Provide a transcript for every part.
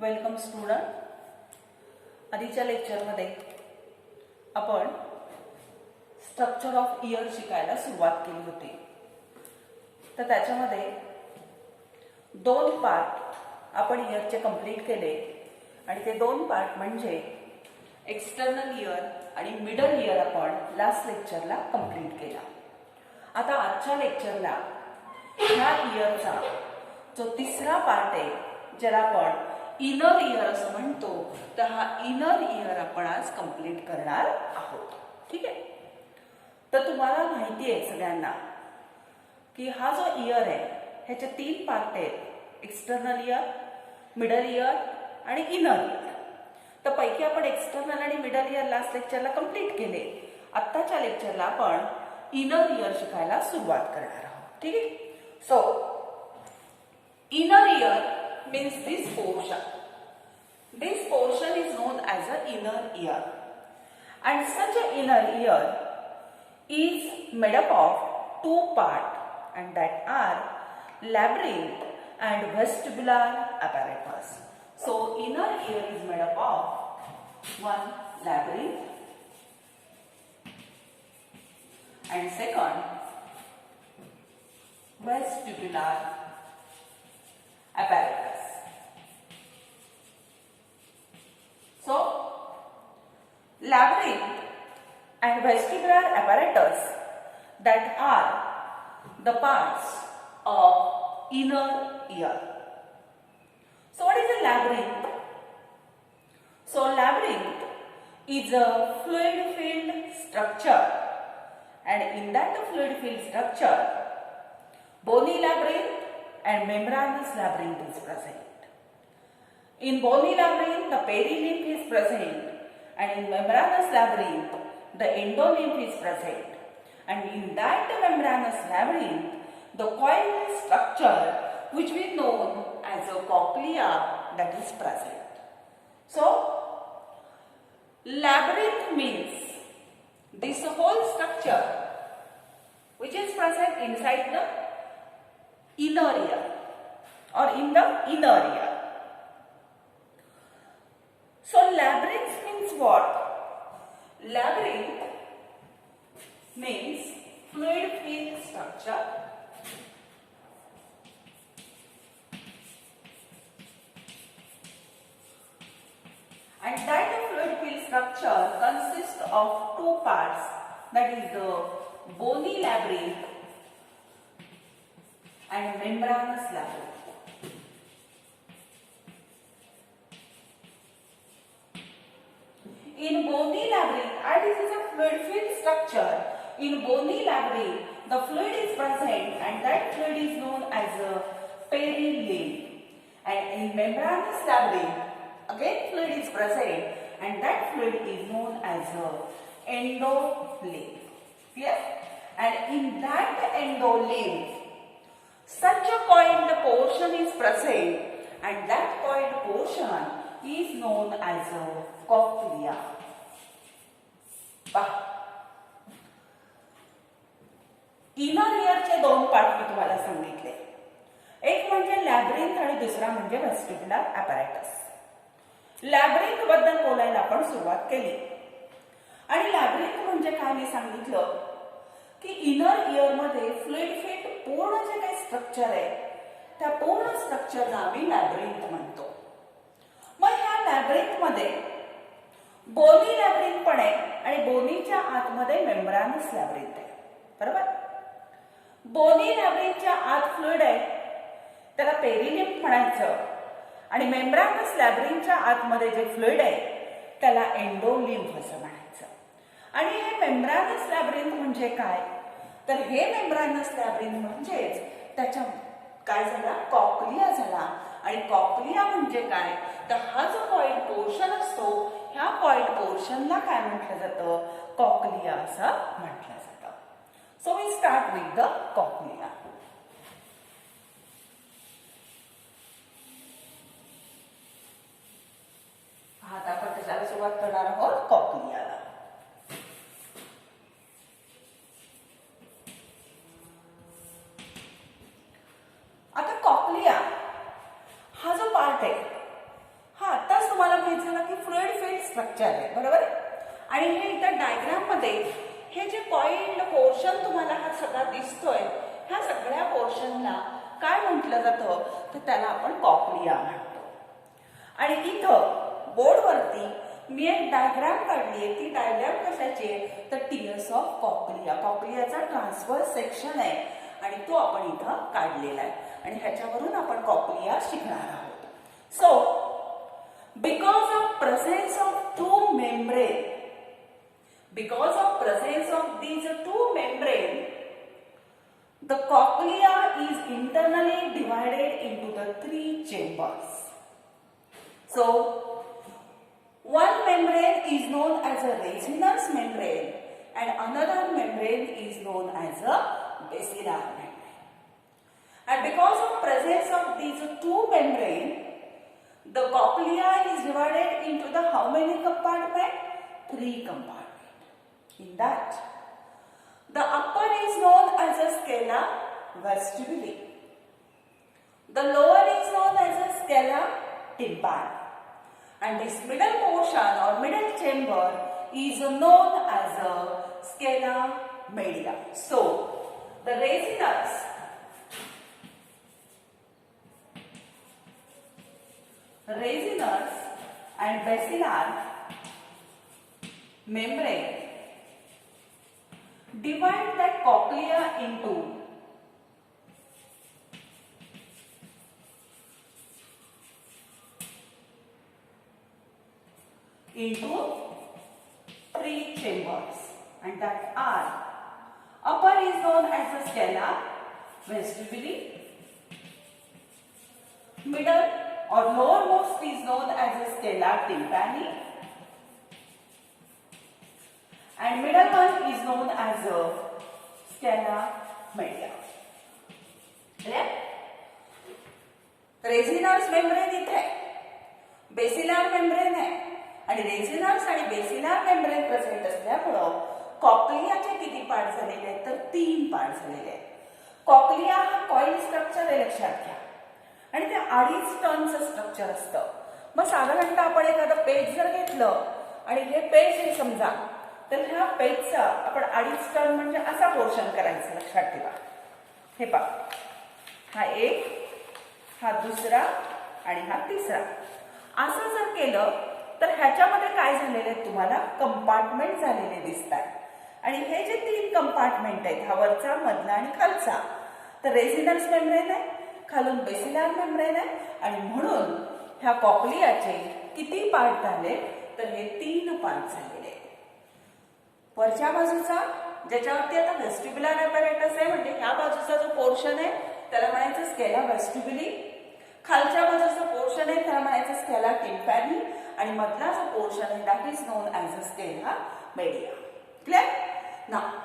Welcome student. आधीच्या लेक्चरमध्ये आपण स्ट्रक्चर ऑफ इयर शिकायला सुरुवात केली होती. तर त्याच्यामध्ये 2 पार्ट आपण इयरचे कंप्लीट केले आणि ते 2 पार्ट म्हणजे एक्सटर्नल इयर आणि मिडल इयर आपण लास्ट लेक्चरला कंप्लीट केला. आता आजच्या लेक्चरला ह्या इयरचा जो तिसरा पार्ट आहे ज्याला आपण इनर इयर असं म्हणतो, तर हा इनर इयर आपण आज कंप्लीट करणार आहोत. ठीक आहे. तर तुम्हाला माहिती आहे सगळ्यांना की हा जो इयर आहे ह्याचे 3 पार्ट आहेत, एक्सटर्नल इयर, मिडल इयर आणि इनर इयर. तर पैकी आपण एक्सटर्नल आणि मिडल इयर लास्ट लेक्चरला कंप्लीट केले. आत्ताच्या लेक्चरला आपण इनर इयर शिकायला सुरुवात करणार आहोत. ठीक आहे. So inner year means this portion. This portion is known as an inner ear, and such an inner ear is made up of 2 parts, and that are labyrinth and vestibular apparatus. So inner ear is made up of one labyrinth and second vestibular apparatus. So, labyrinth and vestibular apparatus, that are the parts of inner ear. So, what is a labyrinth? So, labyrinth is a fluid-filled structure, and in that fluid-filled structure, bony labyrinth and membranous labyrinth is present. In bony labyrinth, the perilymph is present, and in membranous labyrinth, the endolymph is present. And in that membranous labyrinth, the coiled structure, which we know as a cochlea, that is present. So, labyrinth means this whole structure, which is present inside the inner ear or in the inner ear. So labyrinth means what? Labyrinth means fluid-filled structure and that fluid-filled structure consists of 2 parts, that is the bony labyrinth and membranous labyrinth. In bony labyrinth, and this is a fluid-filled structure. In bony labyrinth, the fluid is present, and that fluid is known as a perilymph. And in membranous labyrinth, again fluid is present, and that fluid is known as a endolymph. Yes? And in that endolymph, such a coiled portion is present, and that coiled portion is known as a cochlea. Inner इयरचे 2 part मी तुम्हाला सांगितले. एक म्हणजे लॅब्रिंथ आणि दुसरा म्हणजे व्हेस्टिब्युलर apparatus. लॅब्रिंथ बद्दल बोलायला आपण सुरुवात केली आणि लॅब्रिंथ म्हणजे काय मी सांगितलं की इनर इयर मध्ये फ्लुइड फिट पूर्ण जे काही स्ट्रक्चर आहे त्या पूर्ण स्ट्रक्चरला आम्ही लॅब्रिंथ म्हणतो. मग ह्या लॅब्रिंथ मध्ये बोनी लॅब्रिंथ पण आहे आणि बोनीच्या आतमध्ये मेम्ब्रानस लॅब्रिंथ आहे. बरोबर. बोनी लॅब्रिंथच्या आत फ्लुइड आहे त्याला पेरिलिम्फ म्हणायचं आणि मेम्ब्रानस लॅब्रिंथच्या आतमध्ये जे फ्लुइड आहे त्याला एंडोलिम्फ असं म्हणायचं. आणि हे मेम्ब्रानस लॅब्रिंथ म्हणजे काय, तर हे मेम्ब्रानस लॅब्रिंथ म्हणजेच त्याच्या काय झाला, कॉक्लिया झाला. आणि कॉक्लिया म्हणजे काय, तर हा जो कॉइल्ड पोर्शन असतो ह्या कॉइल्ड पोर्शनला काय म्हटलं जातं, कॉक्लिया असं म्हटलं जातं. So we start with the cochlea. आता आपण त्याच्याला सुरुवात करणार आहोत कॉक्लियाला. आता कॉक्लिया हा जो पार्ट आहे ह्याच्यामध्ये हे जे कॉइल्ड पोर्शन तुम्हाला हा सगळा दिसतोय, ह्या सगळ्या पोर्शनला काय म्हटलं जातं, तर त्याला आपण कॉक्लिया म्हणतो. आणि इथं बोर्डवरती मी एक डायग्राम काढली आहे. ती डायग्राम कशाची आहे, तर टियर्स ऑफ कॉक्लिया, कॉक्लियाचा ट्रान्सफर सेक्शन आहे आणि तो आपण इथं काढलेला आहे आणि ह्याच्यावरून आपण कॉक्लिया शिकणार आहोत. So because of presence of two membrane, because of presence of these two membrane, the cochlea is internally divided into the three chambers. So one membrane is known as a resinous membrane and another membrane is known as a basilar membrane. And because of presence of these two membrane, the cochlea is divided into the how many compartment? 3 compartments. In that, the upper is known as a scala vestibuli. The lower is known as a scala tympani. And this middle portion or middle chamber is known as a scala media. So, the resinous and basilar membrane divide that cochlea into three chambers, and that are upper is known as the scala vestibuli, middle or lowermost is known as the scala tympani, and middle one is known as a scala media. Reissner's membrane इथे, basilar membrane आहे आणि रेझिनर्स आणि बेसिलार membrane present असल्यामुळं कॉक्लियाचे किती part झालेले आहेत, तर 3 part झालेले आहेत. कॉक्लिया हा कॉइल स्ट्रक्चर आहे, लक्षात घ्या, आणि ते 2.5 टनचं स्ट्रक्चर असतं. मग साधारणतः आपण एखादं पेज जर घेतलं आणि हे पेज हे समजा, तर ह्या पेजचा आपण 2.5 टन म्हणजे असा पोर्शन करायचा, लक्षात ठेवा. हे पहा, हा एक, हा दुसरा आणि हा तिसरा. असं जर केलं तर ह्याच्यामध्ये काय झालेले आहेत, तुम्हाला कंपार्टमेंट झालेले दिसत आहेत. आणि हे जे 3 कंपार्टमेंट आहेत, हा वरचा, मधला आणि खालचा, तर रेझिनर्स मेम्ब्रेन आहे, खालून बेसिलार मेम्ब्रेन आहे, आणि म्हणून ह्या कॉक्लियाचे किती पार्ट झाले, तर हे 3 पार्ट झालेले आहेत. वरच्या बाजूचा ज्याच्यावरती आता वेस्टिब्युलर ॲपॅरेटस आहे, म्हणजे ह्या बाजूचा जो पोर्शन आहे त्याला म्हणायचं स्केला वेस्टिब्युली, खालच्या बाजूचा पोर्शन आहे त्याला म्हणायचं स्केला टिम्पॅनी, आणि मधला जो पोर्शन आहे that is non as a Scala media. Clear? Now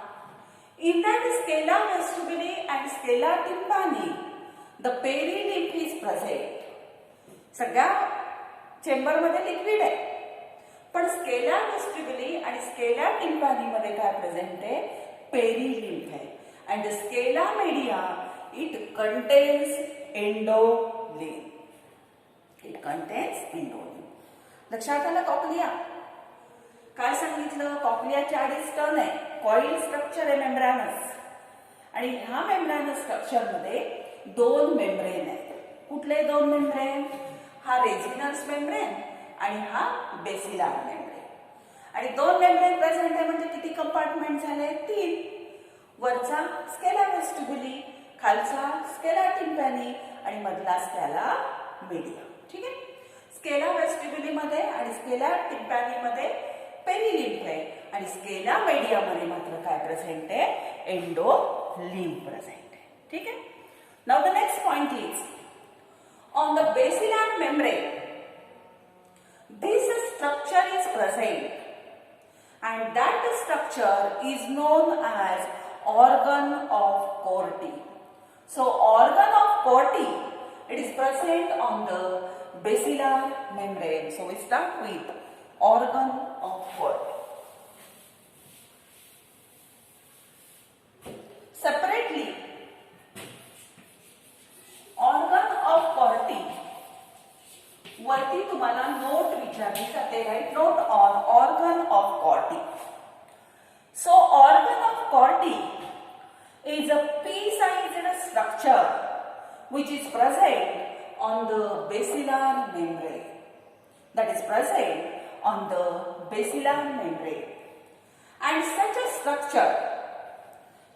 in that scala vestibuli and scala tympani the perilymph is present. सगळ्या चेंबर मध्ये लिक्विड आहे, पण स्केला वेस्टिब्युली आणि स्केला टिम्पॅनी मध्ये काय प्रेझेंट आहे, पेरिलिम्फ आहे. and the scala media it contains endolymph. it contains endolymph. लक्षात आलं? कॉक्लिया काय सांगितलं, कॉक्लियाचे 2.5 टन आहे, कॉइल स्ट्रक्चर आहे मेम्ब्रानस, आणि ह्या मेम्ब्रानस स्ट्रक्चर मध्ये 2 मेम्ब्रेन आहेत. कुठले 2 मेम्ब्रेन? हा रेझिनर्स मेम्ब्रेन आणि हा बेसिलार मेम्ब्रेन. आणि 2 मेम्ब्रेन प्रेझेंट आहे म्हणजे किती कंपार्टमेंट झाले, 3. वरचा स्केला वेस्टिब्युली, खालचा स्केला टिम्पॅनी आणि मधला स्केला मेडिया. ठीक आहे? स्केला वेस्टिब्युली मध्ये आणि स्केला टिम्पॅनी मध्ये पेरिलिम्फ आहे, आणि स्केला मेडिया मध्ये मात्र काय प्रेझेंट आहे, एंडोलिम्फ प्रेझेंट आहे. ठीक आहे? Now the next point is on the basilar membrane this structure is present and that structure is known as organ of Corti. So organ of Corti, it is present on the basilar membrane. So we start with organ of Corti. Separately, organ of Corti वरती तुम्हाला note विचारली जाते, right? Note on organ of Corti. Corti is a pea-sized structure which is present on the basilar membrane. That is present on the basilar membrane. And such a structure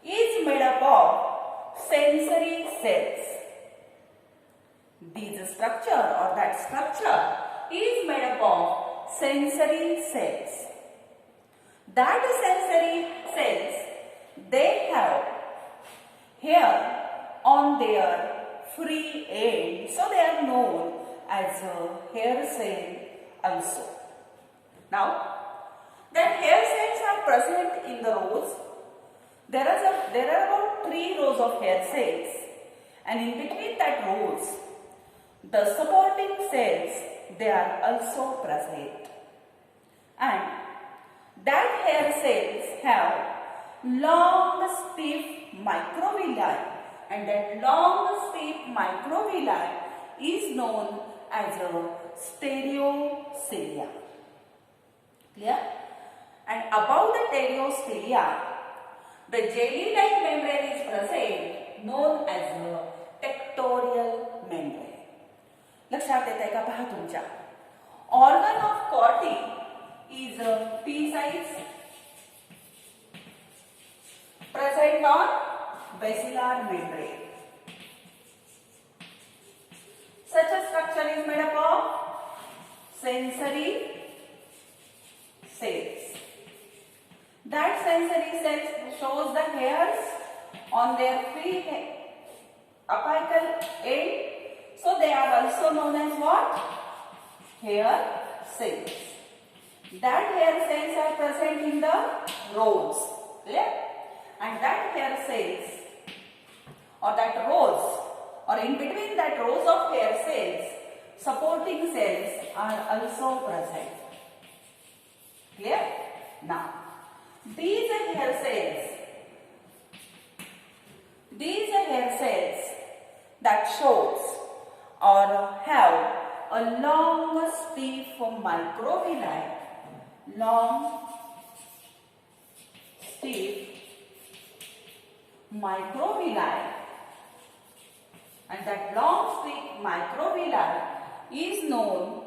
is made up of sensory cells. This structure or that structure is made up of sensory cells. That sensory cells, they have hair on their free end, so they are known as a hair cell also. Now, that hair cells are present in the rows. There are about 3 rows of hair cells, and in between that rows, the supporting cells, they are also present. And that hair cells have long stiff microvilli, and that long stiff microvilli is known as a stereocilia. Clear? And above the stereocilia, the jelly-like membrane is present, known as a tectorial membrane. लक्षात येत आहे का पहा तुमच्या organ of कॉर्टी is a pea-size present on basilar membrane. Such a structure is made up of sensory cells. That sensory cells shows the hairs on their free apical end. So they are also known as what? Hair cells. That hair cells are present in the rows. Clear? And that hair cells or that rows or in between that rows of hair cells, supporting cells are also present. Clear? Now, these hair cells that shows or have a long stiff microvilli, and that long stiff microvilli is known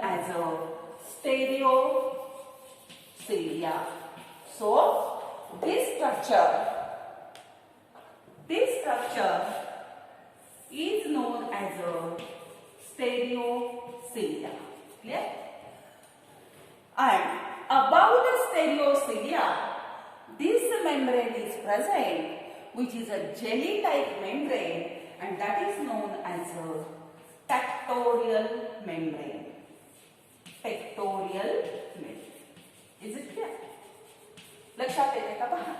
as a stereocilia. So this structure is known as a stereocilia. Clear? And above the stereocilia, this membrane is present, which is a jelly-like membrane, and that is known as a tectorial membrane. Tectorial membrane. Is it clear? लक्षात येते का पहा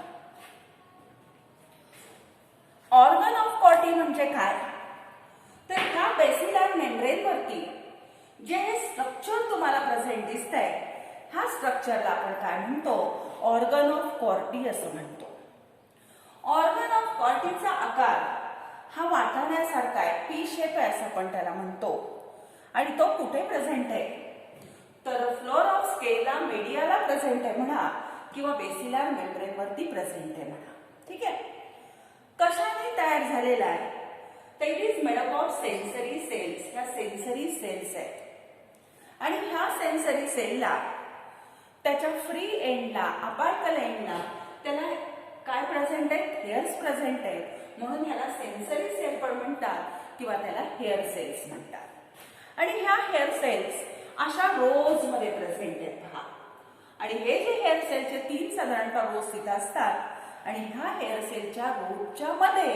organ of कॉर्टी म्हणजे काय तर ह्या basilar membrane वरती जे स्ट्रक्चर तुम्हाला प्रेझेंट दिसतंय ह्या स्ट्रक्चरला आपण काय म्हणतो ऑर्गन ऑफ कॉर्टी असं म्हणतो. ऑर्गन ऑफ कॉर्टीचा आकार हा वाटाण्यासारखा आहे, पी शेप आहे असं आपण त्याला म्हणतो. आणि तो कुठे प्रेझेंट आहे तर फ्लोर ऑफ स्केला मीडियाला प्रेझेंट आहे म्हणा किंवा बेसिलर मेम्ब्रेन वरती प्रेझेंट आहे म्हणा. ठीक आहे. कशाने तयार झालेला आहे तर it is made up of sensory cells. ह्या सेन्सरी सेल्स आहेत आणि ह्या सेन्सरी सेलला त्याच्या फ्री एंडला अपार्कल एंडला त्याला काय प्रेझेंट आहेत हेअर्स प्रेझेंट आहेत म्हणून ह्याला सेन्सरी सेल पण म्हणतात किंवा त्याला हेअर सेल्स म्हणतात. आणि ह्या हेअर सेल्स अशा रोज मध्ये प्रेझेंट आहेत पहा. आणि हे जे हेअर सेलचे 3 साधारणतः रोज तिथे असतात आणि ह्या हेअर सेलच्या रोजच्या मध्ये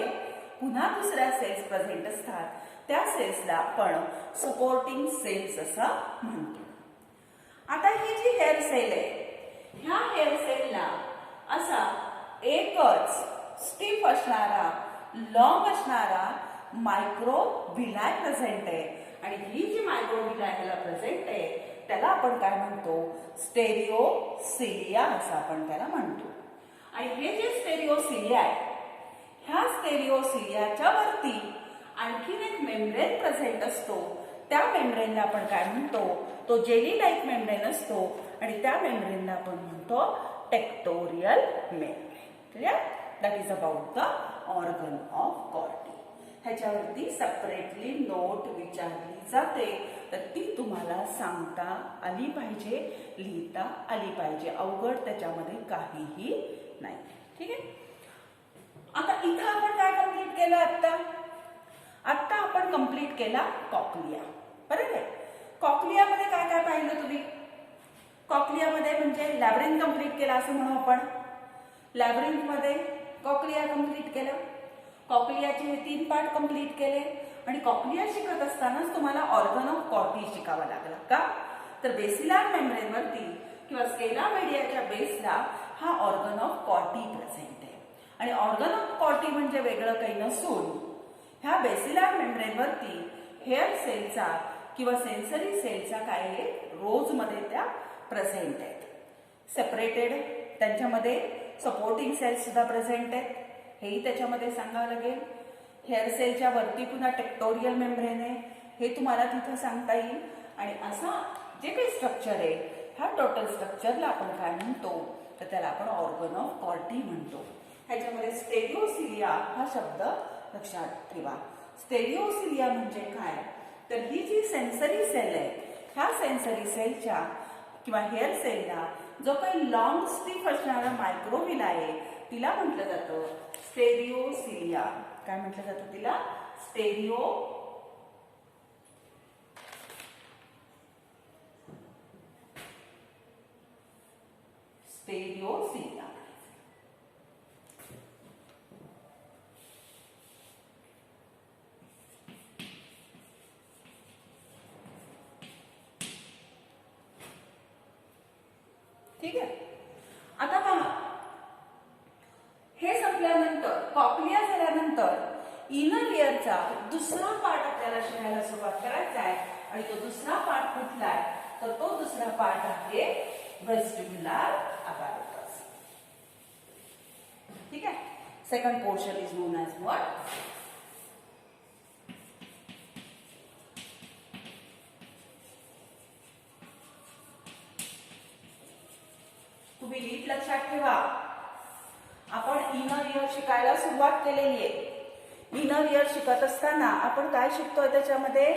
पुन्हा दुसऱ्या सेल्स प्रेझेंट असतात. त्या सेल्सला आपण सपोर्टिंग सेल्स असं म्हणतो. आता ही जी हेअर सेल आहे ह्या हेअर सेलला असा एकच स्टिफ असणारा लॉंग असणारा मायक्रोव्हिलाय प्रेझेंट आहे आणि ही जी मायक्रोव्हिलाय ह्याला प्रेझेंट आहे त्याला आपण काय म्हणतो स्टेरिओसिलिया असं आपण त्याला म्हणतो. आणि हे जे स्टेरिओसिलिया आहे ह्या स्टेरिओसिलियाच्या वरती आणखीन एक मेम्ब्रेन प्रेझेंट असतो. त्या मेम्ब्रेनला आपण काय म्हणतो तो जेली लाईक मेम्ब्रेन असतो आणि त्या मेम्ब्रेनला आपण म्हणतो tectorial membrane. Clear? That is about the organ of कॉर्टी. ह्याच्यावरती सेपरेटली नोट विचारली जाते, तर ती तुम्हाला सांगता आली पाहिजे, लिहिता आली पाहिजे. अवघड त्याच्यामध्ये काहीही नाही. ठीक आहे? आता इथं आपण काय कंप्लीट केलं? आता आपण कंप्लीट केला कॉक्लिया. बरोबर आहे? कॉक्लियामध्ये काय काय पाहिलं तुम्ही? कॉक्लियामध्ये म्हणजे लॅब्रिन्थ कंप्लीट केला असं म्हणू आपण. लॅब्रिन्थमध्ये कॉक्लिया कंप्लीट केलं. कॉक्लियाचे हे 3 पार्ट कंप्लीट केले आणि कॉक्लिया शिकत असतानाच तुम्हाला ऑर्गन ऑफ कॉर्टी शिकावा लागला. का? तर बेसिलार मेम्ब्रेनवरती किंवा स्केला मीडियाच्या बेसला हा ऑर्गन ऑफ कॉर्टी प्रेझेंट आहे. आणि ऑर्गन ऑफ कॉर्टी म्हणजे वेगळं काही नसून ह्या बेसिलार मेम्ब्रेनवरती हेअर सेलचा किंवा सेन्सरी सेलचा काय आहे, रोजमध्ये त्या प्रेझेंट आहेत. सेपरेटेड त्यांच्यामध्ये सपोर्टिंग सेल्स सुद्धा प्रेझेंट आहेत, हेही त्याच्यामध्ये सांगावं लागेल. हेअर सेलच्या वरती पुन्हा टेक्टोरियल मेम्ब्रेन आहे, हे तुम्हाला तिथं सांगता येईल. आणि असा जे काही स्ट्रक्चर आहे, ह्या टोटल स्ट्रक्चरला आपण काय म्हणतो, तर त्याला आपण ऑर्गन ऑफ कॉर्टी म्हणतो. ह्याच्यामध्ये स्टेरिओसिलिया हा शब्द लक्षात ठेवा. स्टेरिओसिलिया म्हणजे काय, तर ही जी सेन्सरी सेल आहे, ह्या सेन्सरी सेलच्या किंवा हेअर सेलला जो काही लॉंग स्टिफ असणारा मायक्रोव्हिल आहे, तिला म्हटलं जातं स्टेरिओसिलिया. काय म्हटलं जातं तिला? स्टेरिओसिलिया. ठीक आहे? आता पहा, हे संपल्यानंतर कॉक्लिया झाल्यानंतर इनर इयरचा दुसरा पार्ट आपल्याला शिकायला सुरुवात करायचा आहे. आणि तो दुसरा पार्ट कुठला आहे, तर तो दुसरा पार्ट आहे वेस्टिब्युलर apparatus. ठीक आहे? Second portion is non as what? तुम्ही नीट लक्षात ठेवा, आपण इनर इयर शिकायला सुरुवात केलेली आहे. इनर इयर शिकत असताना आपण काय शिकतोय त्याच्यामध्ये,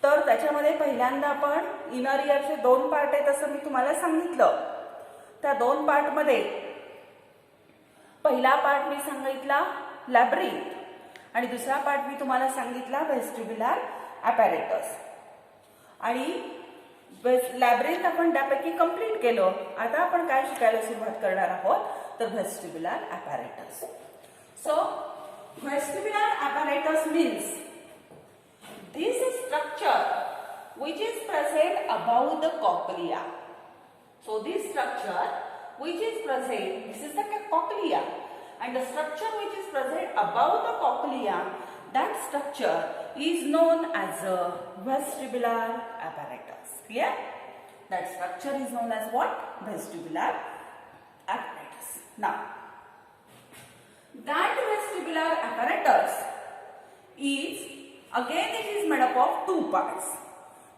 तर त्याच्यामध्ये पहिल्यांदा आपण इनर इयरचे 2 पार्ट आहेत असं मी तुम्हाला सांगितलं. त्या 2 पार्टमध्ये पहिला पार्ट मी सांगितला लॅब्रिन्थ आणि दुसरा पार्ट मी तुम्हाला सांगितला वेस्टिब्युलर ॲपॅरेटस. आणि लॅब्रिन्थ आपण त्यापैकी कंप्लीट केलं. आता आपण काय शिकायला सुरुवात करणार आहोत, तर vestibular apparatus. So vestibular apparatus means this structure which is present above the cochlea. So this structure which is present, this is the cochlea, and the structure which is present above the cochlea, that structure is known as a vestibular apparatus. Clear? That structure is known as what? Vestibular apparatus. Now, that vestibular apparatus is, again it is made up of 2 parts.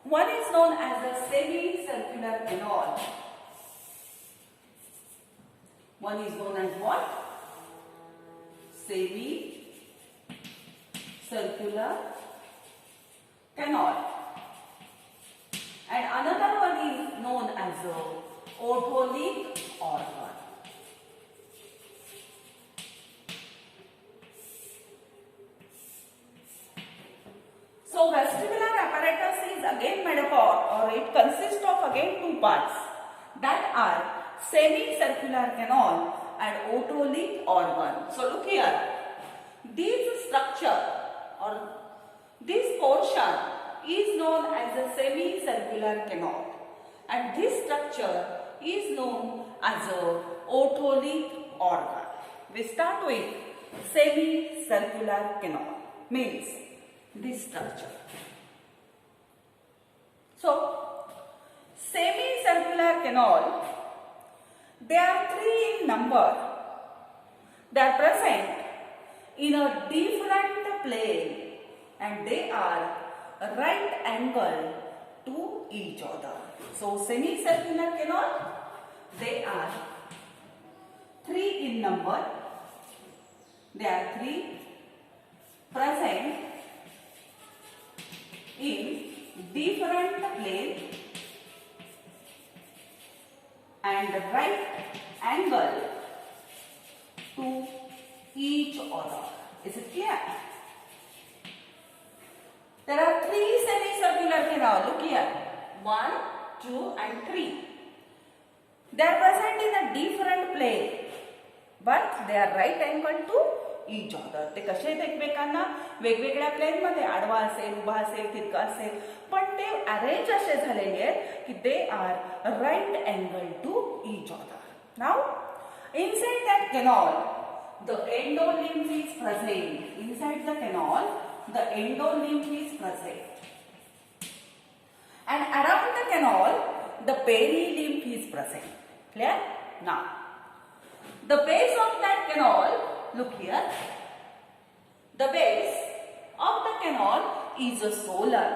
One is known as the semicircular canal. One is known as what? Semicircular canal. And another one is known as the otolith organ. So vestibular apparatus is again made up of, or it consists of again 2 parts, that are semicircular canal and otolith organ. So look here, this structure or this portion is known as the semicircular canal and this structure is known as a otolith organ. We start with semicircular canal, means this structure. So, semicircular canal, they are 3 in number. They are present in a different plane and they are right angle to each other. So semicircular canal, they are 3 in number. They are 3 present in different plane and right angle to each other. Is it clear? There are 3 semicircular canals. Look here. 1, 2 and 3. They are present in a different plane, but they are right angle to each other. ते कसे आहेत एकमेकांना वेगवेगळ्या plain मध्ये आडवा असेल, उभा असेल, तिरका असेल, पण ते अरेंज असे झालेले आहेत की they are right angle to each other. Now, inside that canal, the endolymph is present. Inside the canal, the endolymph is present. And around the canal, the perilymph is present. Clear? Now, the base of that canal, look here. The base of the canal is a solar,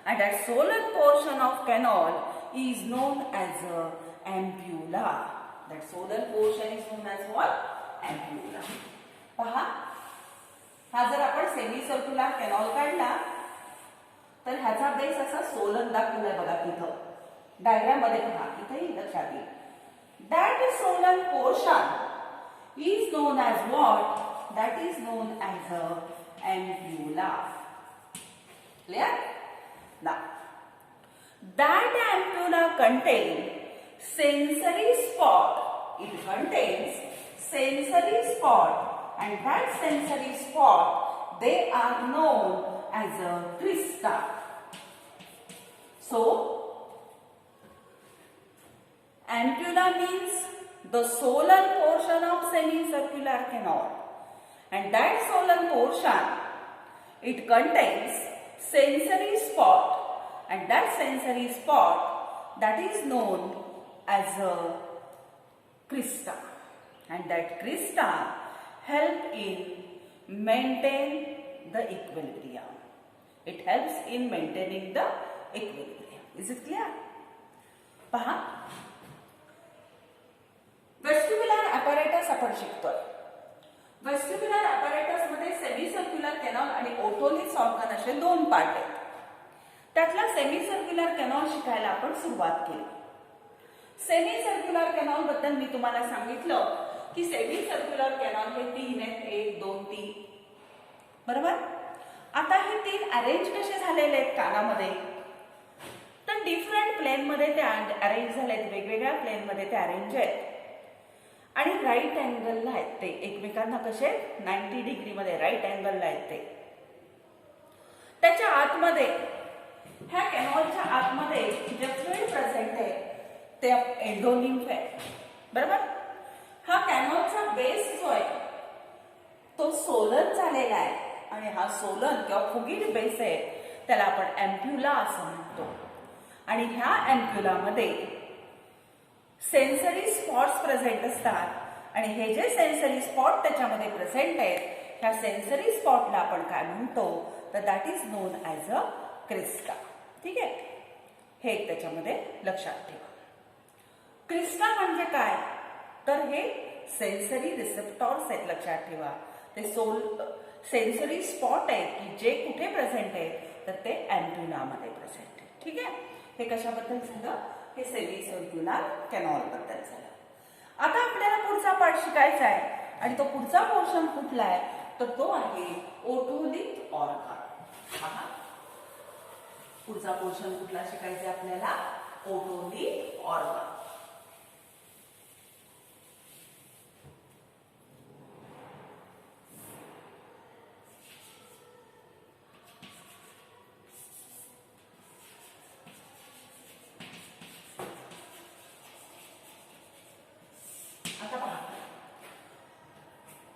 and that solar portion of canal is known as a ampulla. That solar portion is known as what? Ampulla. पहा, हा जर आपण semi circular canal काढला तर ह्याचा base असा सोलन दाखवलाय बघा तिथं डायग्राम मध्ये. पहा इथेही लक्षात येईल. That solan portion is known as what? That is known as a ampulla. Clear? Now, that ampulla contains sensory spot. It contains sensory spot, and that sensory spot, they are known as a crista. So, ampulla means the solar portion of semicircular canal, and that solar portion, it contains sensory spot, and that sensory spot, that is known as a crista, and that crista help in maintain the equilibrium. It helps in maintaining the equilibrium. Is it clear? पहा, vestibular apparatus आपण शिकतोय. Vestibular apparatus मध्ये semicircular canal आणि ओटोलिस organ असे 2 part आहेत. त्यातला semicircular canal शिकायला आपण सुरुवात केली. सेमीसर्क्युलर कॅनॉल बद्दल मी तुम्हाला सांगितलं की सेमीसर्क्युलर कॅनॉल हे 3 आहेत, 1 2 3. बरोबर? आता हे 3 अरेंज कसे झालेले आहेत कानामध्ये, तर डिफरंट प्लेन मध्ये ते अरेंज झालेत. वेगवेगळ्या प्लेन मध्ये ते अरेंज आहेत आणि राईट अँगलला आहेत. ते एकमेकांना कसे 90 डिग्री मध्ये राईट अँगलला आहेत. ते त्याच्या आतमध्ये, ह्या कॅनॉलच्या आतमध्ये जे फ्लुइड प्रेझेंट आहे ते एंडोलिम्फ आहे. बरोबर? हा कॅनॉलचा बेस जो आहे तो सोलन झालेला आहे, आणि हा सोलन किंवा फुगीड बेस आहे त्याला आपण एम्प्युला असं म्हणतो. आणि ह्या एम्प्युलामध्ये सेन्सरी स्पॉट्स प्रेझेंट असतात, आणि हे जे सेन्सरी स्पॉट त्याच्यामध्ये प्रेझेंट आहेत, ह्या सेन्सरी स्पॉटला आपण काय म्हणतो, तर that is non as a Crysta. ठीक आहे? हे एक त्याच्यामध्ये लक्षात ठेवा. क्रिस्टा म्हणजे काय, तर हे सेन्सरी रिसेप्टॉर्स आहेत. लक्षात ठेवा, ते सेन्सरी स्पॉट आहेत की जे कुठे प्रेझेंट आहेत, तर ते एम्प्युलामध्ये प्रेझेंट आहेत. ठीक आहे? हे कशाबद्दल झालं, हे सेमीसर्क्युलर कॅनॉल बद्दल झालं. आता आपल्याला पुढचा पार्ट शिकायचा आहे, आणि तो पुढचा पोर्शन कुठला आहे, तर तो आहे ओटोलिथ ऑर्गन. पहा, पुढचा पोर्शन कुठला शिकायचा आपल्याला, otolith organ.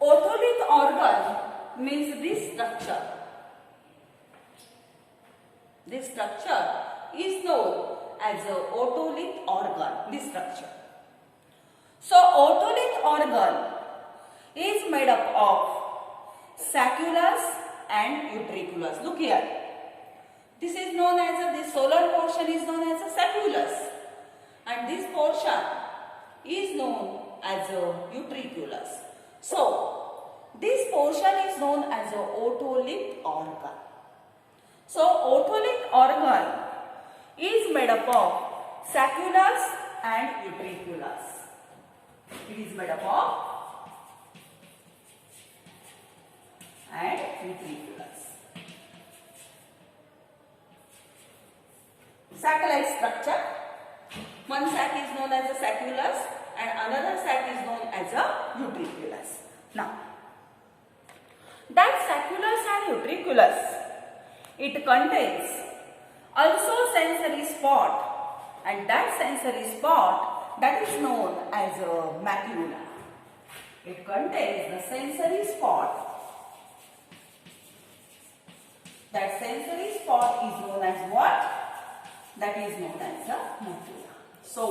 Otolith organ means this structure. This structure is known as a otolith organ. This structure. So otolith organ is made up of sacculus and utriculus. Look here. This is known as this solar portion is known as a saculus, and this portion is known as a utriculus. So this portion is known as a otolith organ. So otolith organ is made up of saculus and utriculus. It is made up of and utriculus. Sac-like structure. One sac is known as a saculus and another sac is known as a utriculus. Now, that saculus and utriculus, it contains also sensory spot, and that sensory spot that is known as a macula. It contains the sensory spot. That sensory spot is known as what? That is known as a macula. So,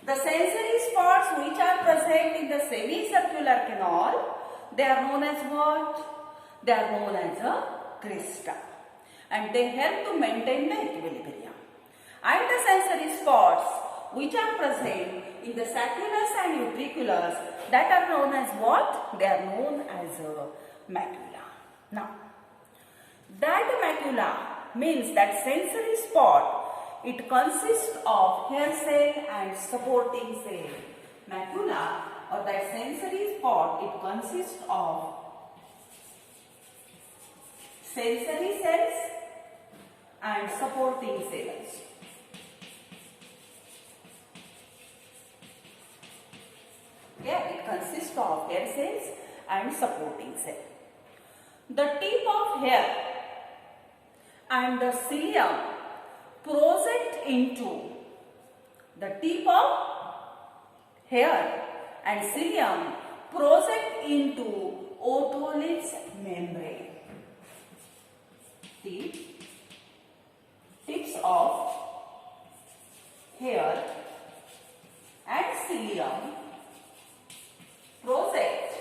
the sensory spots which are present in the semicircular canal, they are known as what? They are known as a crista, and they help to maintain the equilibrium. And the sensory spots which are present in the saculus and utriculus, that are known as what? They are known as a macula. Now, that macula means that sensory spot, it consists of hair cell and supporting cell. Macula or that sensory spot, it consists of sensory cells and supporting cells. Yeah, it consists of hair cells and supporting cells. The tip of hair and the cilium project into the tip of hair and cilium project into otolith's membrane. Tips of hair and cilium project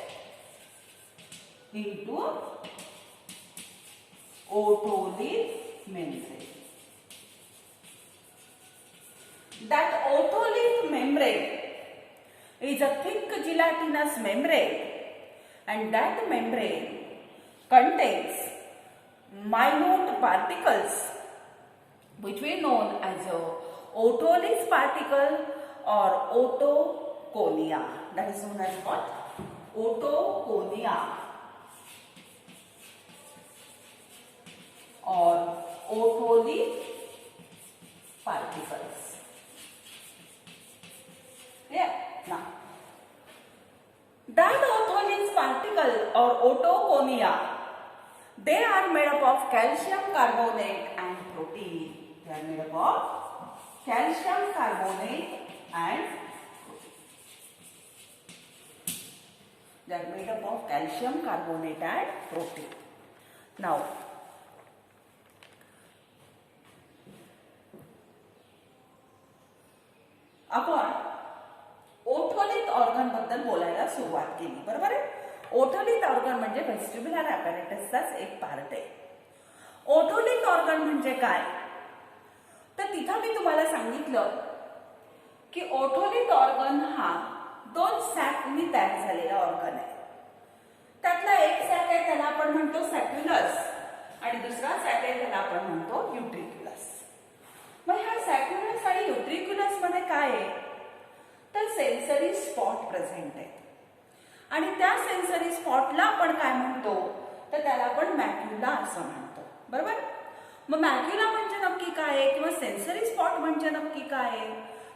into otolith membrane. That otolith membrane is a thick gelatinous membrane, and that membrane contains minute particles which we know as a otolith particle or otoconia. That is known as what? Otoconia or otolith particles. Yeah. Now, that otolith particle or otoconia, they are made up of calcium carbonate and protein. They are made up of calcium carbonate and protein. They are made up of calcium carbonate and protein. Now, आपण ओठोलिथ organ बद्दल बोलायला सुरुवात केली, बरोबर आहे. ओठोलिथ organ म्हणजे व्हेस्टिब्युलर ॲपॅरेटसचाच एक part आहे. ओठोलिथ ऑर्गन म्हणजे काय, तर तिथं मी तुम्हाला सांगितलं की ओठोलिथ ऑर्गन हा दोन सॅकनी तयार झालेला ऑर्गन आहे. त्यातला एक सॅक आहे त्याला आपण म्हणतो सॅक्युलस आणि दुसरा सॅक आहे त्याला आपण म्हणतो युट्रिक्युलस. मग ह्या सॅक्युलस आणि युट्रिक्युलस मध्ये काय आहे, तर सेन्सरी स्पॉट प्रेझेंट आहे आणि त्या सेन्सरी स्पॉटला आपण काय म्हणतो, तर त्याला आपण मॅक्युला असं म्हणतो, बरोबर. मग मॅक्युला म्हणजे नक्की काय आहे किंवा सेन्सरी स्पॉट म्हणजे नक्की काय आहे,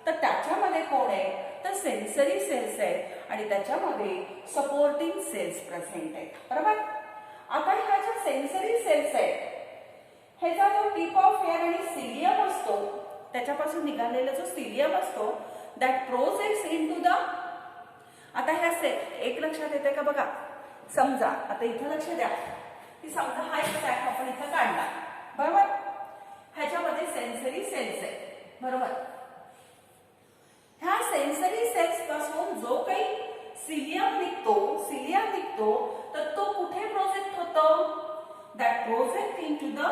तर त्याच्यामध्ये कोण आहे, तर सेन्सरी सेल्स आहेत आणि त्याच्यामध्ये सपोर्टिंग सेल्स प्रेझेंट आहेत, बरोबर. आता ह्या ज्या सेन्सरी सेल्स आहेत, ह्याचा जो टिप ऑफ हेअर आणि सिलियम असतो, त्याच्यापासून निघालेला जो सिलियम असतो, दॅट प्रोसेस इनटू द. आता ह्या एक लक्षात येते का बघा, समजा आता इथं लक्ष द्या की समजा हा एक सॅक आपण इथं काढला, बरोबर. ह्याच्यामध्ये सेन्सरी सेल्स आहेत, बरोबर. ह्या सेन्सरी सेल्स पासून जो काही सिलियम निघतो तर तो कुठे प्रोजेक्ट होतो, that project into the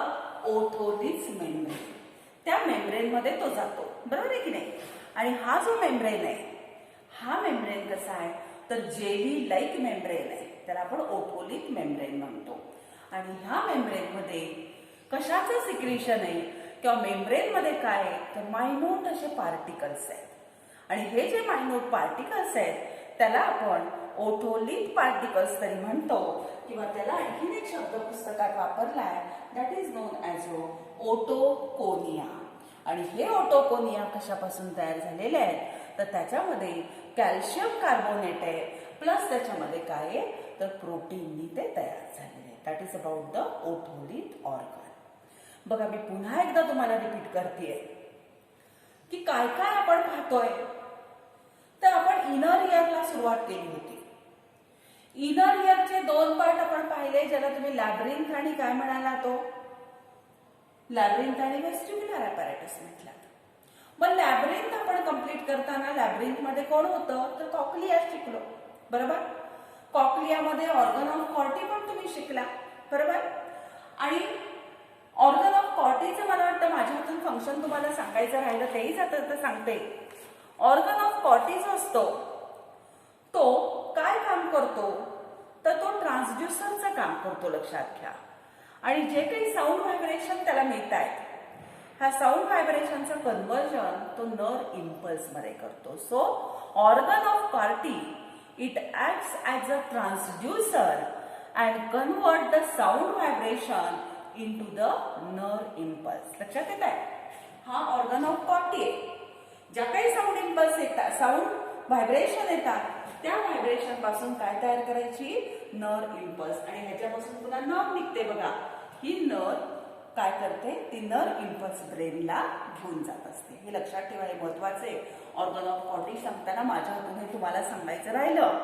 otolith membrane. त्या मेम्ब्रेनमध्ये तो जातो, बरोबर आहे की नाही. आणि हा जो मेम्ब्रेन आहे, हा मेम्ब्रेन कसा आहे तर जेली लाईक मेम्ब्रेन आहे, त्याला आपण ओथोलिथ मेम्ब्रेन म्हणतो. आणि ह्या मेम्ब्रेनमध्ये कशाचं सिक्रेशन आहे किंवा मेम्ब्रेनमध्ये काय आहे तर मायन्यूट असे पार्टिकल्स आहेत. आणि हे जे मायन्यूट पार्टिकल्स आहेत त्याला आपण ओथोलिथ पार्टिकल्स तरी म्हणतो, किंवा त्याला आणखीन एक शब्द पुस्तकात वापरलाय, दॅट इज नोन ॲज ओटोकोनिया. आणि हे ओटोकोनिया कशापासून तयार झालेले आहेत तर त्याच्यामध्ये कॅल्शियम कार्बोनेट आहे, प्लस त्याच्यामध्ये काय आहे तर प्रोटीननी ते तयार झालेले आहे. That is about the otolith organ. बघा मी पुन्हा एकदा तुम्हाला रिपीट करतेय की काय काय आपण पाहतोय. तर आपण इनर इयरला सुरुवात केली होती. इनर इयरचे 2 पार्ट आपण पाहिले, ज्याला तुम्ही लॅब्रिंथ आणि काय म्हणाला तो लॅब्रिंथ आणि वेस्टिब्युलर ॲपॅरेटस म्हटला. मग लॅब्रिंथ आपण कंप्लीट करताना लॅब्रिंथ मध्ये कोण होतं तर कॉक्लिया शिकलो, बरोबर. कॉक्लियामध्ये ऑर्गन ऑफ कॉर्टी पण तुम्ही शिकला, बरोबर. आणि ऑर्गन ऑफ कॉर्टीचं मला वाटतं माझ्या हातून फंक्शन तुम्हाला सांगायचं राहिलं तेही आता सांगते. ऑर्गन ऑफ कॉर्टी जो असतो तो काय काम करतो तर तो ट्रान्सड्युसरचं काम करतो, लक्षात घ्या. आणि जे काही साऊंड व्हायब्रेशन त्याला मिळत आहेत, ह्या साऊंड व्हायब्रेशनचं कन्व्हर्जन तो नर्व इम्पल्स मध्ये करतो. So organ of Corti it acts as a transducer and convert the sound vibration into the nerve impulse. लक्षात येत आहे. हा ऑर्गन ऑफ कॉर्टी आहे. ज्या काही साऊंड इम्पल्स येतात, साऊंड व्हायब्रेशन येतात, त्या व्हायब्रेशन पासून काय तयार करायची नर्व इम्पल्स. आणि ह्याच्यापासून पुन्हा नर्व निघते बघा. ही नर्व काय करते ती नर्व इम्पल्स ब्रेनला घेऊन जात असते. हे लक्षात ठेवा, हे महत्वाचे. ऑर्गन ऑफ कॉर्टी सांगताना माझ्या हातून हे तुम्हाला सांगायचं राहिलं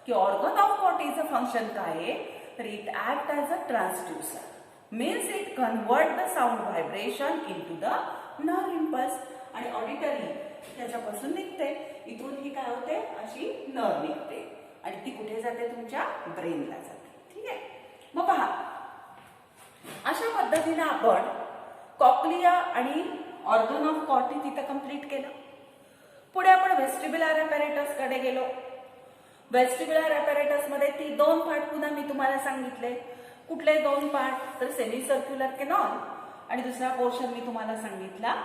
की ऑर्गन ऑफ कॉर्टीचं फंक्शन काय आहे तर it act as a transducer. means it convert the sound vibration into the nerve impulse. आणि ऑडिटरी त्याच्यापासून निघते, इथून ही काय होते अशी नर्व निघते आणि ती कुठे जाते तुमच्या ब्रेनला जाते. ठीक आहे. मग पहा, अशा पद्धतीने आपण कॉक्लिया आणि ऑर्गन ऑफ कॉर्टी तिथं कंप्लीट केलं. पुढे आपण वेस्टिब्युलर ॲपॅरेटस कडे गेलो. वेस्टिब्युलर ॲपॅरेटस मध्ये ती 2 पार्ट पुन्हा मी तुम्हाला सांगितले. कुठले 2 पार्ट तर सेमी सर्क्युलर केनॉल आणि दुसरा पोर्शन मी तुम्हाला सांगितला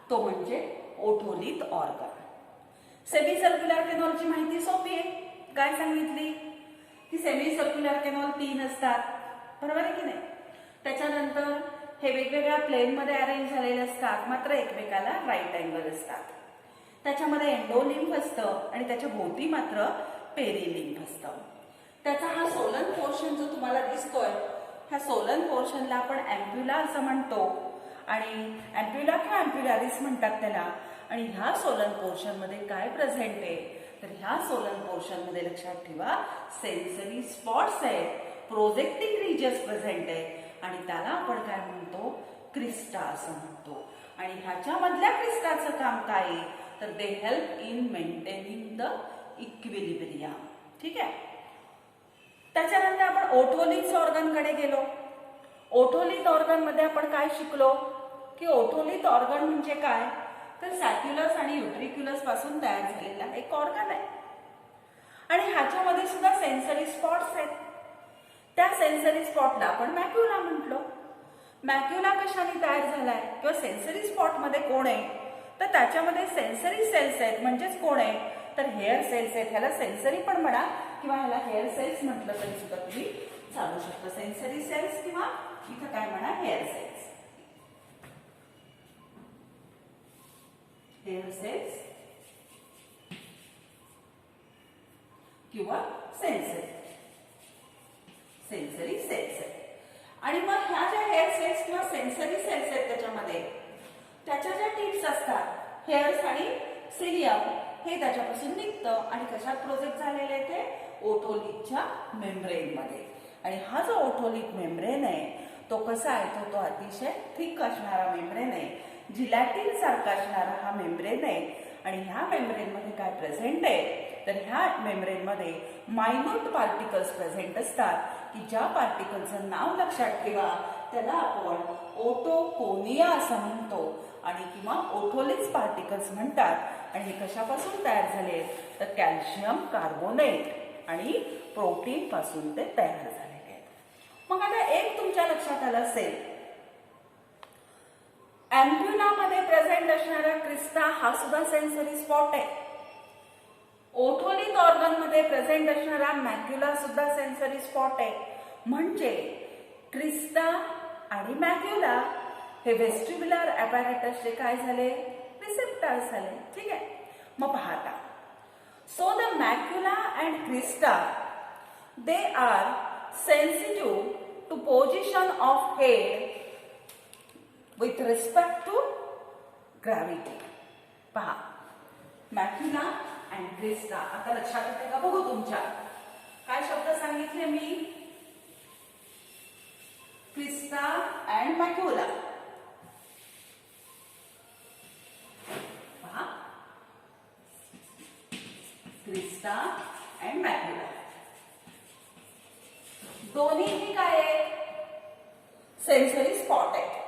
तो म्हणजे ओथोलिथ ऑर्गन. सेमी सर्क्युलर केनॉलची माहिती सोपी आहे. काय सांगितली की सेमी सर्क्युलर केनॉल 3 असतात, बरोबर आहे की नाही. त्याच्यानंतर हे वेगवेगळ्या प्लेन मध्ये अरेंज झालेले असतात, मात्र एकमेकाला राईट अँगल असतात. त्याच्यामध्ये एंडोलिम्फ असतं आणि त्याच्या भोवती मात्र पेरिलिम्फ असतं. त्याचा हा सोलन पोर्शन जो तुम्हाला दिसतोय, ह्या सोलन पोर्शनला आपण अँप्युला असं म्हणतो आणि अँप्युला किंवा अँप्युलारिस म्हणतात त्याला. आणि ह्या सोलन पोर्शन मध्ये काय प्रेझेंट आहे तर ह्या सोलन पोर्शन मध्ये लक्षात ठेवा सेन्सरी स्पॉट्स आहेत, प्रोजेक्टिंग रिजन्स प्रेझेंट आहे आणि त्याला आपण काय म्हणतो क्रिस्टा असं म्हणतो. आणि ह्याच्या मधल्या क्रिस्टाचं काम काय आहे तर they help in maintaining the equilibrium. ठीक आहे. त्याच्यानंतर आपण ओथोलिथ ऑर्गन कडे गेलो. ओथोलिथ ऑर्गन मध्ये आपण काय शिकलो की ओथोलिथ ऑर्गन म्हणजे काय तर सॅक्युलस आणि युट्रिक्युलस पासून तयार झालेला एक ऑर्गन आहे आणि ह्याच्यामध्ये सुद्धा सेन्सरी स्पॉट्स आहेत. त्या सेन्सरी स्पॉटला आपण मॅक्युला म्हटलो. मॅक्युला कशाने तयार झालाय किंवा सेन्सरी स्पॉट मध्ये कोण आहे तर त्याच्यामध्ये सेन्सरी सेल्स आहेत. म्हणजेच कोण आहे तर हेअर सेल्स आहेत. ह्याला सेन्सरी पण म्हणा किंवा ह्याला हेअर सेल्स म्हटलं तरी सुद्धा तुम्ही चालू शकता. सेन्सरी सेल्स किंवा इथं काय म्हणा हेअर सेल्स. हेअर सेल्स किंवा सेन्सरी सेल्स आहेत. आणि मग ह्या ज्या हेअर सेल्स किंवा सेन्सरी सेल्स आहेत त्याच्यामध्ये त्याच्या ज्या टिप्स असतात हेअर्स आणि सिलियम हे त्याच्यापासून निघतं आणि कशात प्रोजेक्ट झालेले आहे ते ओथोलिथच्या मेम्ब्रेन मध्ये. आणि हा जो ओथोलिथ मेम्ब्रेन आहे तो कसा आहे तो अतिशय थिक असणारा मेम्ब्रेन आहे, जिलॅटिन सारखा असणारा हा मेम्ब्रेन आहे. आणि ह्या मेम्ब्रेन मध्ये काय प्रेझेंट आहे तर ह्या मेम्ब्रेन मध्ये मायन्यूट पार्टिकल्स प्रेझेंट असतात की ज्या पार्टिकलचं नाव लक्षात ठेवा त्याला आपण ओटोकोनिया असं म्हणतो आणि किंवा ओटोलिस पार्टिकल्स म्हणतात. आणि हे कशापासून तयार झाले तर कॅल्शियम कार्बोनेट आणि प्रोटीन पासून ते तयार झालेले आहेत. मग आता एक तुमच्या लक्षात आलं असेल, अँप्युला मध्ये प्रेझेंट असणारा क्रिस्टा हा सुद्धा सेन्सरी स्पॉट आहे. ओठोलिक ऑर्गन मध्ये प्रेझेंट असणारा मॅक्युला सुद्धा सेन्सरी स्पॉट आहे. म्हणजे क्रिस्टा आणि मॅक्युला हे व्हेस्टिब्युलर ॲपॅरेटसचे काय झाले, रिसेप्टर्स झाले. ठीक आहे. मग पाहता, so the macula and crista they are sensitive to position of head with respect to gravity. पहा, मॅक्युला अँड क्रिस्टा. आता लक्षात येते का बघू तुमच्या, काय शब्द सांगितले मी, क्रिस्टा अँड मॅक्युला. पहा, क्रिस्टा अँड मॅक्युला दोन्हीही काय आहे, सेन्सरी स्पॉट आहे.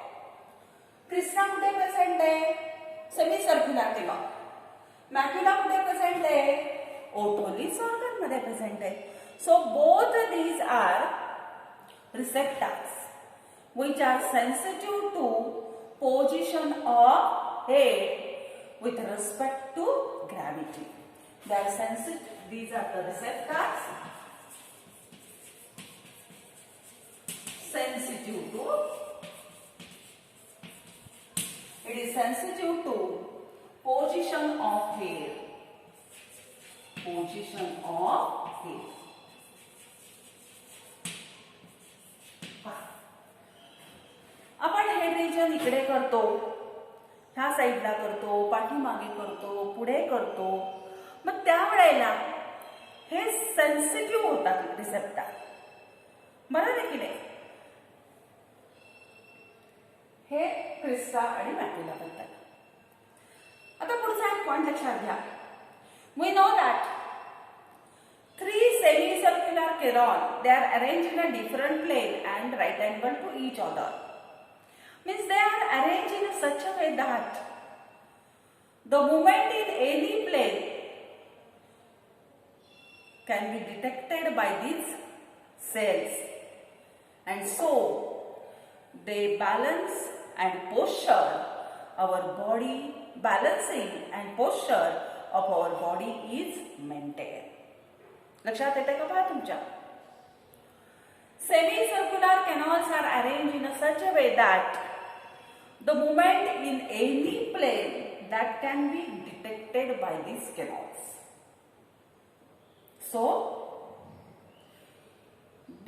क्रिस्टा कुठे प्रेझेंट आहे, सेमी सर्क्युलर टेमा. मॅक्युला कुठे प्रेझेंट आहे, ओटोलिस ऑर्गन मध्ये प्रेझेंट आहे. So both these are receptors which are sensitive to position of head with respect to gravity. They are sensitive. These are the receptors sensitive to. It is sensitive to position of head. Position of head. आपण head region इकडे करतो, ह्या साईडला करतो, पाठीमागे करतो, पुढे करतो. मग त्यावेळेला हे सेन्सिटिव्ह होतात रिसेप्टर. बरोबर आहे की नाही. हे क्रिस्टा आणि मॅक्युला बनतात. आता पुढचा एक पॉइंट लक्षात घ्या. We know that 3 semicircular canal, they are arranged in a different plane and right angle to each other. Means they are arranged in such a way that the movement in any plane can be detected by these cells, and so they balance and posture our body. Balancing and posture of our body is maintained. लक्षात येते का पहा तुमच्या. Semi circular canals are arrange in such a way that the movement in any plane that can be detected by these canals. So,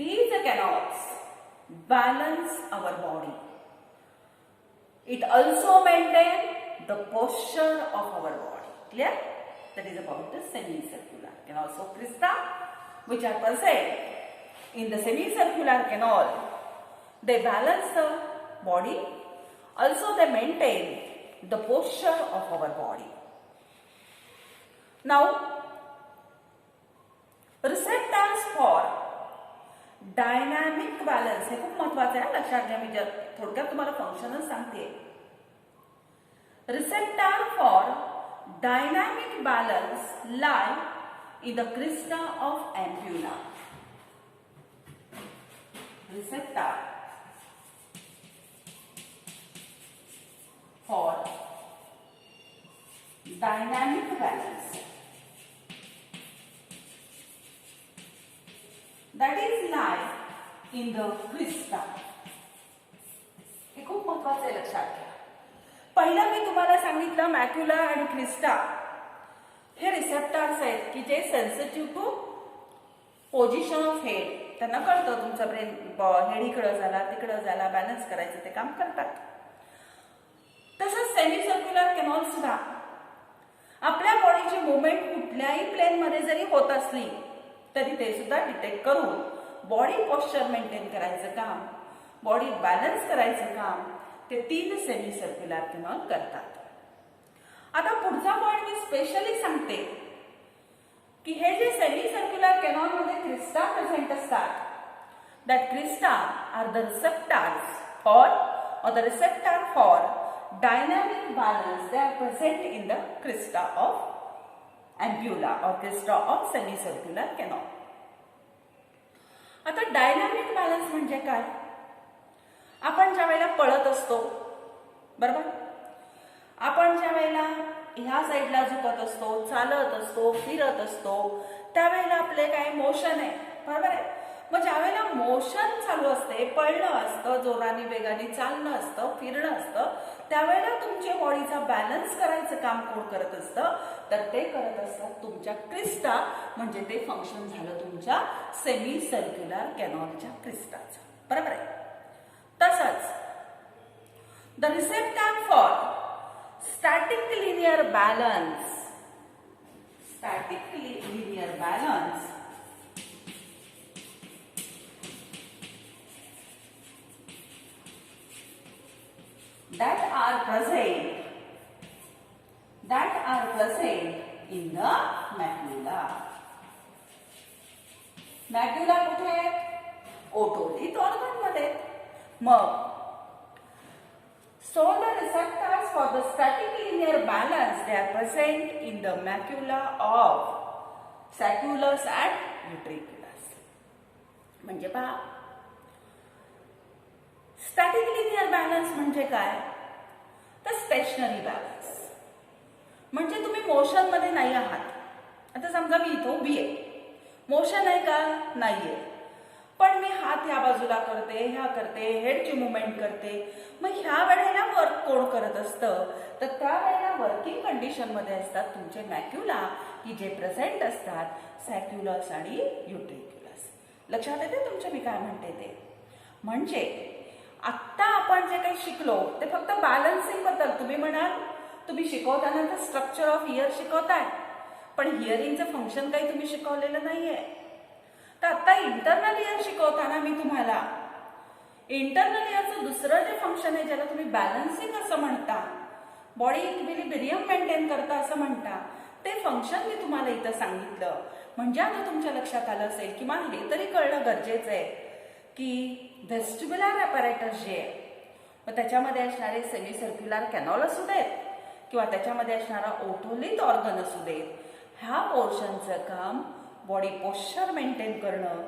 these canals balance our body. It also maintains the posture of our body. Clear? That is about the semicircular canal. So, crista, which are present in the semicircular canal, they balance the body. Also, they maintain the posture of our body. Now, receptors for dynamic balance हे खूप महत्वाचं आहे, लक्षात घ्या. मी थोडक्यात तुम्हाला फंक्शनच सांगते. Receptor for dynamic balance lie in the crista of ampulla. Receptor for dynamic balance, that is lie in the crista. हे खूप महत्वाचं आहे, लक्षात घ्या. पहिलं मी तुम्हाला सांगितलं मॅक्युला आणि क्रिस्टा हे रिसेप्टर्स आहेत की जे sensitive to position of head. त्यांना कळतं तुमचा ब्रेन हेड इकडं झाला तिकडं झाला, बॅलन्स करायचं ते काम करतात. तसंच सेमी सर्क्युलर कॅनॉल सुद्धा आपल्या बॉडीची मुवमेंट कुठल्याही प्लेन मध्ये जरी होत असली तरी ते सुद्धा डिटेक्ट करून बॉडी पोश्चर मेंटेन करायचं काम, बॉडी बॅलन्स करायचं काम ते 3 सेमी सर्क्युलर कॅनॉल करतात. आता पुढचा पॉइंट मी स्पेशली सांगते की हे जे सेमी सर्क्युलर कॅनॉल मध्ये क्रिस्टा प्रेझेंट असतात, that crista are the receptors or the receptor for dynamic balance, they are present in the crista of ampulla or crista of semicircular canal. आता dynamic balance म्हणजे काय? आपण ज्या वेळेला पळत असतो, बरोबर, आपण ज्या वेळेला ह्या साईडला झुकत असतो, चालत असतो, फिरत असतो, त्यावेळेला आपले काय मोशन आहे, बरोबर आहे. मग ज्या वेळेला मोशन चालू असते, पळणं असतं, जोराने वेगाने चालणं असतं, फिरणं असतं, त्यावेळेला तुमच्या बॉडीचा बॅलन्स करायचं काम कोण करत असतं? तर ते करत असतात तुमच्या क्रिस्टा, म्हणजे ते फंक्शन झालं तुमच्या सेमी सर्क्युलर कॅनॉलच्या क्रिस्टाचं, बरोबर आहे. तसंच the receptor for static linear balance, that are present in the macula. Macula कुठे आहे? ओटोलिथ ऑर्गन मध्ये. मग so the receptors for the static linear balance, they are present in the macula of sacculus and utriculus. म्हणजे पहा, static linear balance म्हणजे काय? तर stationery balance म्हणजे तुम्ही मोशन मध्ये नाही आहात. आता समजा मी इथं उभी आहे, मोशन आहे का? नाहीये, पण मी हात ह्या बाजूला करते, ह्या करते, हेडची मुवमेंट करते. मग ह्या वेळेला वर्क कोण करत असतं? तर त्यावेळेला वर्किंग कंडिशन मध्ये असतात तुमचे मॅक्युला, की जे प्रेझेंट असतात सॅक्युलस आणि युट्रिक्युलस. लक्षात येते तुमच्या मी काय म्हणते ते? म्हणजे आत्ता आपण जे काही शिकलो ते फक्त बॅलन्सिंग बद्दल. तुम्ही म्हणाल तुम्ही शिकवताना तर स्ट्रक्चर ऑफ इयर शिकवताय, पण हिअरिंगचं फंक्शन काही तुम्ही शिकवलेलं नाहीये. तर आता इंटरनल इयर शिकवताना मी तुम्हाला इंटरनल इयरचं दुसरं जे फंक्शन आहे, ज्याला तुम्ही बॅलन्सिंग असं म्हणता, बॉडी इक्विलिब्रियम मेंटेन करता असं म्हणता, ते फंक्शन मी तुम्हाला इथं सांगितलं. म्हणजे आता तुमच्या लक्षात आलं असेल, किंवा हे तरी कळणं गरजेचं आहे की व्हेस्टिब्युलर ॲपॅरेटस जे आहे, मग त्याच्यामध्ये असणारे सेमी सर्क्युलर कॅनॉल असू देत किंवा त्याच्यामध्ये असणारा ओटोलिथ ऑर्गन असू देत, ह्या पोर्शनचं काम बॉडी पोश्चर मेंटेन करणं,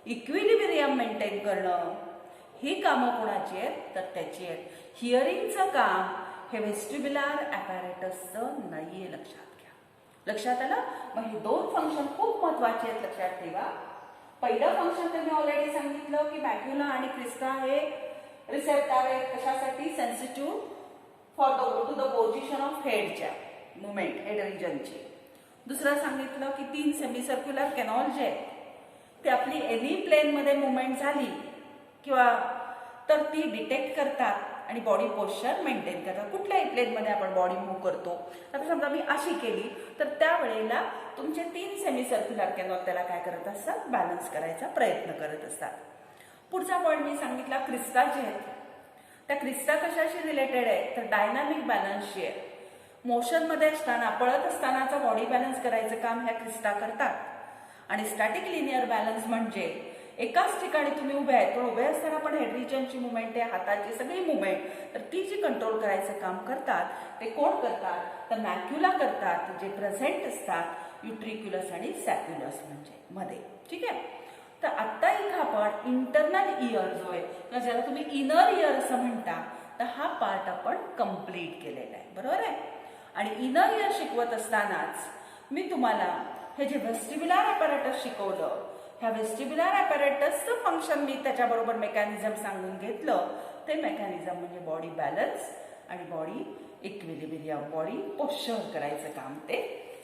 इक्विलिब्रियम मेंटेन करणं, ही कामं कोणाची आहेत? तर त्याची आहेत. हिअरिंगचं काम हे व्हेस्टिब्युलर ॲपॅरेटसचं नाहीये, लक्षात घ्या. लक्षात आलं? मग हे दोन फंक्शन खूप महत्वाचे आहेत, लक्षात ठेवा. पहिलं फंक्शन तर मी ऑलरेडी सांगितलं की मॅक्युला आणि क्रिस्टा हे रिसेप्टर आहेत. कशासाठी? Sensitive for to the position of हेडच्या मुवमेंट, हेड रिजनची. दुसरं सांगितलं की 3 सेमी सर्क्युलर कॅनॉल जे आहेत ते आपली एनी प्लेनमध्ये मुवमेंट झाली किंवा तर ती डिटेक्ट करतात आणि बॉडी पोश्चर मेंटेन करतात. कुठल्याही प्लेनमध्ये आपण बॉडी मूव्ह करतो. आता समजा मी अशी केली तर त्यावेळेला तुमचे 3 सेमी सर्क्युलर कॅनॉल त्याला काय करत असतात? बॅलन्स करायचा प्रयत्न करत असतात. पुढचा पॉईंट मी सांगितला क्रिस्टा जे आहेत, त्या क्रिस्टा कशाशी रिलेटेड आहे? तर डायनामिक बॅलन्सशी आहे. मोशनमध्ये असताना, पळत असतानाचा बॉडी बॅलन्स करायचं काम ह्या क्रिस्टा करतात. आणि स्टॅटिक लिनियर बॅलन्स म्हणजे एकाच ठिकाणी तुम्ही उभे आहेत, पण उभे असताना पण हेड रिजनची मुवमेंट आहे, हाताची सगळी मुवमेंट, तर ती जी कंट्रोल करायचं काम करतात ते कोण करतात? तर मॅक्युला करतात, जे प्रेझेंट असतात युट्रिक्युलस आणि सॅक्युलस म्हणजे मध्ये. ठीक आहे. तर आत्ता इथं आपण इंटरनल इयर जो आहे किंवा ज्याला तुम्ही इनर इयर असं म्हणता, तर हा पार्ट आपण कम्प्लीट केलेला आहे, बरोबर आहे. आणि इनर इयर शिकवत असतानाच मी तुम्हाला हे जे व्हेस्टिब्युलर ॲपॅरेटस शिकवलं, ह्या व्हेस्टिब्युलर ॲपॅरेटसचं फंक्शन मी त्याच्याबरोबर मेकॅनिझम सांगून घेतलं. ते मेकॅनिझम म्हणजे बॉडी बॅलन्स आणि बॉडी इक्विलिब्रियम, बॉडी पोश्चर करायचं काम ते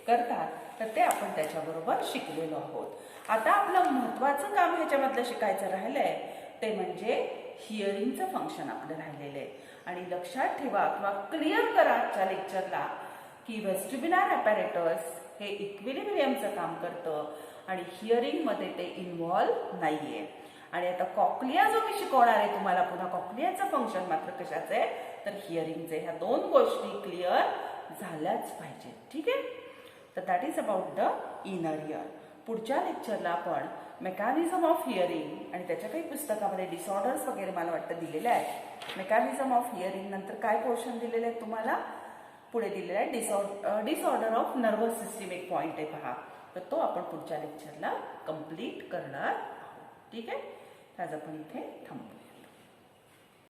करतात. तर ते आपण त्याच्याबरोबर शिकलेलो आहोत. आता आपलं महत्वाचं काम ह्याच्यामधलं शिकायचं राहिलंय ते म्हणजे हिअरिंगचं फंक्शन आपलं राहिलेलं आहे. आणि लक्षात ठेवा किंवा क्लिअर करा आजच्या लेक्चरला की व्हेस्टिब्युलर ॲपॅरेटस हे इक्विलिब्रियमचं काम करतं आणि हिअरिंगमध्ये ते इन्व्हॉल्व नाहीये. आणि आता कॉक्लिया जो मी शिकवणार आहे तुम्हाला पुन्हा, कॉक्लियाचं फंक्शन मात्र कशाचं आहे? तर हिअरिंगचे. ह्या दोन गोष्टी क्लिअर झाल्याच पाहिजेत. ठीक आहे. तर that is about the inner year. पुढच्या लेक्चरला आपण मेकॅनिझम ऑफ हिअरिंग आणि त्याच्या काही पुस्तकामध्ये डिसऑर्डर्स वगैरे मला वाटतं दिलेले आहेत, मेकॅनिझम ऑफ हिअरिंग नंतर काय पोर्शन दिलेले आहेत तुम्हाला, पुढे दिलेला आहे डिसऑर्डर ऑफ नर्वस सिस्टीम एक पॉइंट आहे पहा, तर तो आपण पुढच्या लेक्चरला कंप्लीट करणार आहोत. ठीक आहे, आज आपण इथे थांबू.